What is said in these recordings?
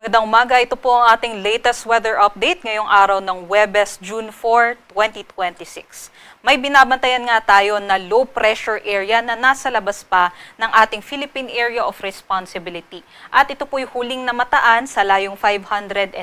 Magandang umaga, ito po ang ating latest weather update ngayong araw ng Huwebes, June 4, 2026. May binabantayan nga tayo na low pressure area na nasa labas pa ng ating Philippine Area of Responsibility. At ito po'y huling namataan sa layong 590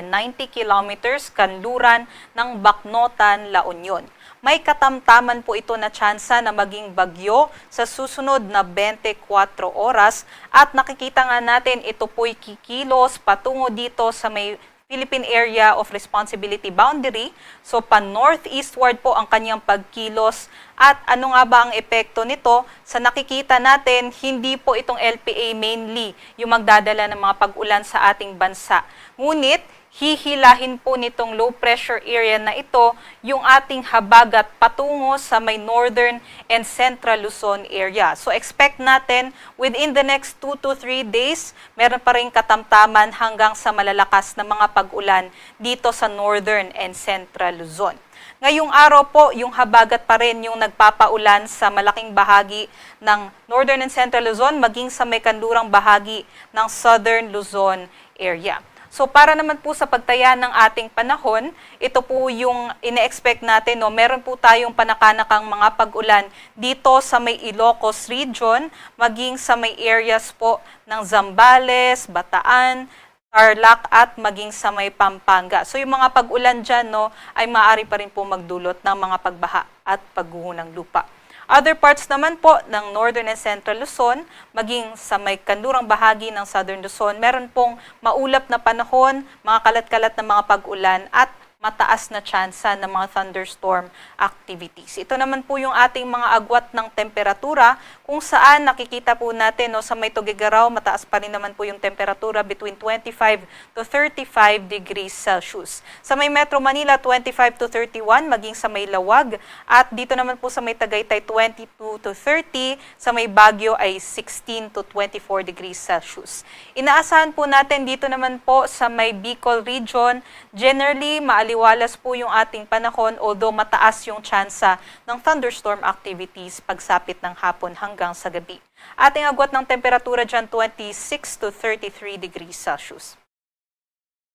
kilometers kanluran ng Bacnotan, La Union. May katamtaman po ito na tsansa na maging bagyo sa susunod na 24 oras at nakikita nga natin ito po'y kikilos patungo dito sa may Philippine Area of Responsibility boundary. So pa-northeastward po ang kanyang pagkilos at ano nga ba ang epekto nito? Sa nakikita natin, hindi po itong LPA mainly yung magdadala ng mga pag-ulan sa ating bansa. Ngunit hihilahin po nitong low pressure area na ito yung ating habagat patungo sa may northern and central Luzon area. So expect natin within the next 2 to 3 days, meron pa rin katamtaman hanggang sa malalakas na mga pag-ulan dito sa northern and central Luzon. Ngayong araw po, yung habagat pa rin yung nagpapaulan sa malaking bahagi ng northern and central Luzon, maging sa may kanlurang bahagi ng southern Luzon area. So para naman po sa pagtaya ng ating panahon, ito po yung ine-expect natin. No? Meron po tayong panakanakang mga pag-ulan dito sa may Ilocos region, maging sa may areas po ng Zambales, Bataan, Tarlac at maging sa may Pampanga. So yung mga pag-ulan dyan ay maaari pa rin po magdulot ng mga pagbaha at pagguho ng lupa. Other parts naman po ng Northern and Central Luzon, maging sa may kanlurang bahagi ng Southern Luzon, meron pong maulap na panahon, mga kalat-kalat na mga pag-ulan at mataas na tsansa ng mga thunderstorm activities. Ito naman po yung ating mga agwat ng temperatura kung saan nakikita po natin sa may Tuguegarao, mataas pa rin naman po yung temperatura between 25 to 35 degrees Celsius. Sa may Metro Manila, 25 to 31, maging sa may Lawag. At dito naman po sa may Tagaytay, 22 to 30, sa may Baguio ay 16 to 24 degrees Celsius. Inaasahan po natin dito naman po sa may Bicol region, generally maaliwalas po yung ating panahon although mataas yung tsansa ng thunderstorm activities pagsapit ng hapon hanggang sa gabi. Ating agwat ng temperatura dyan 26 to 33 degrees Celsius.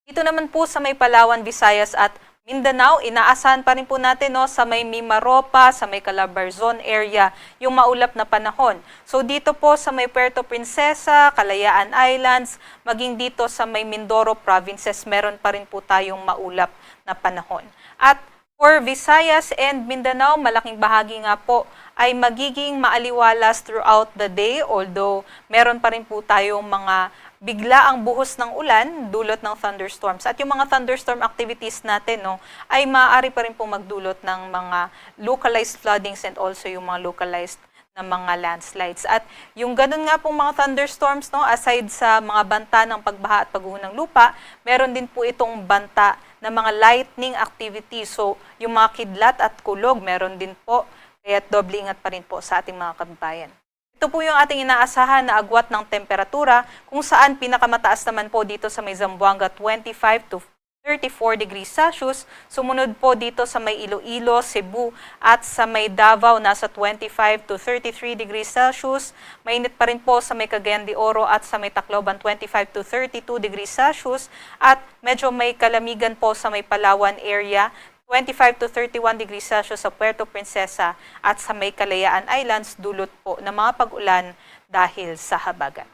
Dito naman po sa may Palawan, Visayas at Mindanao, inaasahan pa rin po natin sa may Mimaropa, sa may Calabarzon area, yung maulap na panahon. So dito po sa may Puerto Princesa, Kalayaan Islands, maging dito sa may Mindoro provinces, meron pa rin po tayong maulap na panahon. At for Visayas and Mindanao, malaking bahagi nga po ay magiging maaliwalas throughout the day, although meron pa rin po tayong mga bigla ang buhos ng ulan dulot ng thunderstorms. At yung mga thunderstorm activities natin ay maaari pa rin po magdulot ng mga localized floodings and also yung mga localized na mga landslides. At yung ganun nga pong mga thunderstorms, aside sa mga banta ng pagbaha at pagguho ng lupa, meron din po itong banta na mga lightning activities. So yung mga kidlat at kulog, meron din po. Kaya doble ingat pa rin po sa ating mga kababayan. Ito po yung ating inaasahan na agwat ng temperatura kung saan pinakamataas naman po dito sa may Zamboanga 25 to 34 degrees Celsius. Sumunod po dito sa may Iloilo, Cebu at sa may Davao nasa 25 to 33 degrees Celsius. Mainit pa rin po sa may Cagayan de Oro at sa may Tacloban 25 to 32 degrees Celsius. At medyo may kalamigan po sa may Palawan area 25 to 31 degrees Celsius sa Puerto Princesa at sa may Kalayaan Islands dulot po ng mga pag-ulan dahil sa habagat.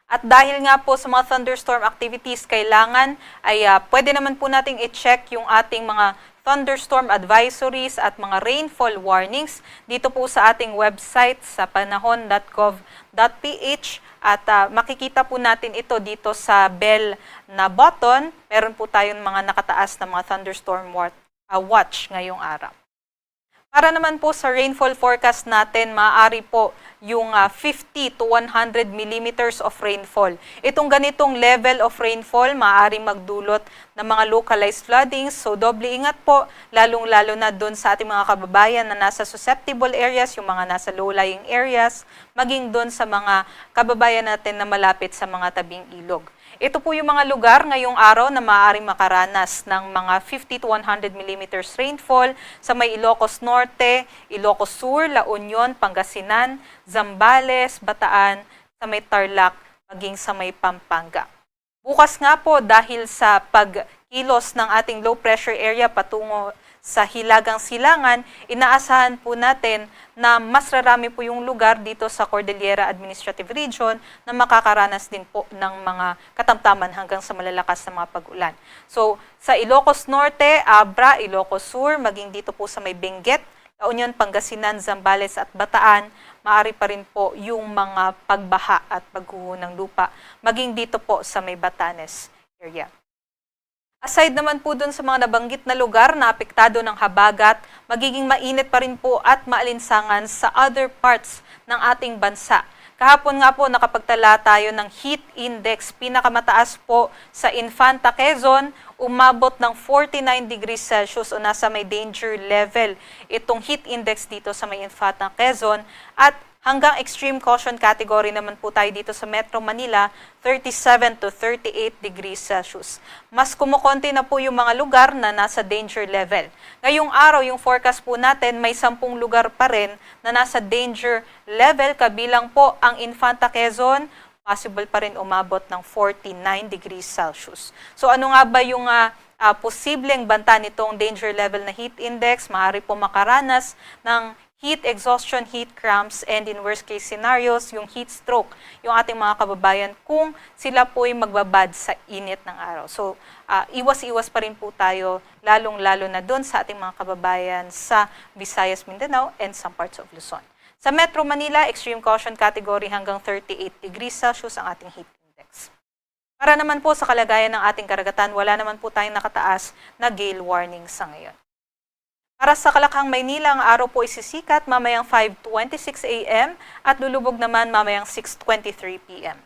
At dahil nga po sa mga thunderstorm activities, kailangan ay pwede naman po nating i-check yung ating mga thunderstorm advisories at mga rainfall warnings dito po sa ating website sa panahon.gov.ph at makikita po natin ito dito sa bell na button. Meron po tayong mga nakataas na mga thunderstorm watch ngayong araw. Para naman po sa rainfall forecast natin, maaari po yung 50 to 100 millimeters of rainfall. Itong ganitong level of rainfall, maaari magdulot ng mga localized floodings. So doble ingat po, lalong-lalo na doon sa ating mga kababayan na nasa susceptible areas, yung mga nasa low-lying areas, maging doon sa mga kababayan natin na malapit sa mga tabing ilog. Ito po yung mga lugar ngayong araw na maaaring makaranas ng mga 50 to 100 millimeters rainfall sa may Ilocos Norte, Ilocos Sur, La Union, Pangasinan, Zambales, Bataan, sa may Tarlac, maging sa may Pampanga. Bukas nga po dahil sa pagkilos ng ating low pressure area patungo sa Hilagang Silangan, inaasahan po natin na mas rarami po yung lugar dito sa Cordillera Administrative Region na makakaranas din po ng mga katamtaman hanggang sa malalakas na mga pag-ulan. So, sa Ilocos Norte, Abra, Ilocos Sur, maging dito po sa may Benguet, La Union, Pangasinan, Zambales at Bataan, maaari pa rin po yung mga pagbaha at pagguho ng lupa, maging dito po sa may Batanes area. Aside naman po dun sa mga nabanggit na lugar na apektado ng habagat, magiging mainit pa rin po at maalinsangan sa other parts ng ating bansa. Kahapon nga po nakapagtala tayo ng heat index, pinakamataas po sa Infanta, Quezon, umabot ng 49 degrees Celsius o nasa may danger level itong heat index dito sa may Infanta, Quezon, at hanggang extreme caution category naman po tayo dito sa Metro Manila, 37 to 38 degrees Celsius. Mas kumukonti na po yung mga lugar na nasa danger level. Ngayong araw, yung forecast po natin, may 10 lugar pa rin na nasa danger level, kabilang po ang Infanta, Quezon, possible pa rin umabot ng 49 degrees Celsius. So ano nga ba yung posibleng banta nitong danger level na heat index? Maaari po makaranas ng heat exhaustion, heat cramps, and in worst case scenarios, yung heat stroke, yung ating mga kababayan kung sila po ay magbabad sa init ng araw. So, iwas-iwas pa rin po tayo, lalong-lalo na doon sa ating mga kababayan sa Visayas, Mindanao, and some parts of Luzon. Sa Metro Manila, extreme caution category hanggang 38 degrees Celsius ang ating heat index. Para naman po sa kalagayan ng ating karagatan, wala naman po tayong nakataas na gale warning sa ngayon. Para sa Kalakhang, Maynila, ang araw po isisikat mamayang 5:26 a.m. at lulubog naman mamayang 6:23 p.m.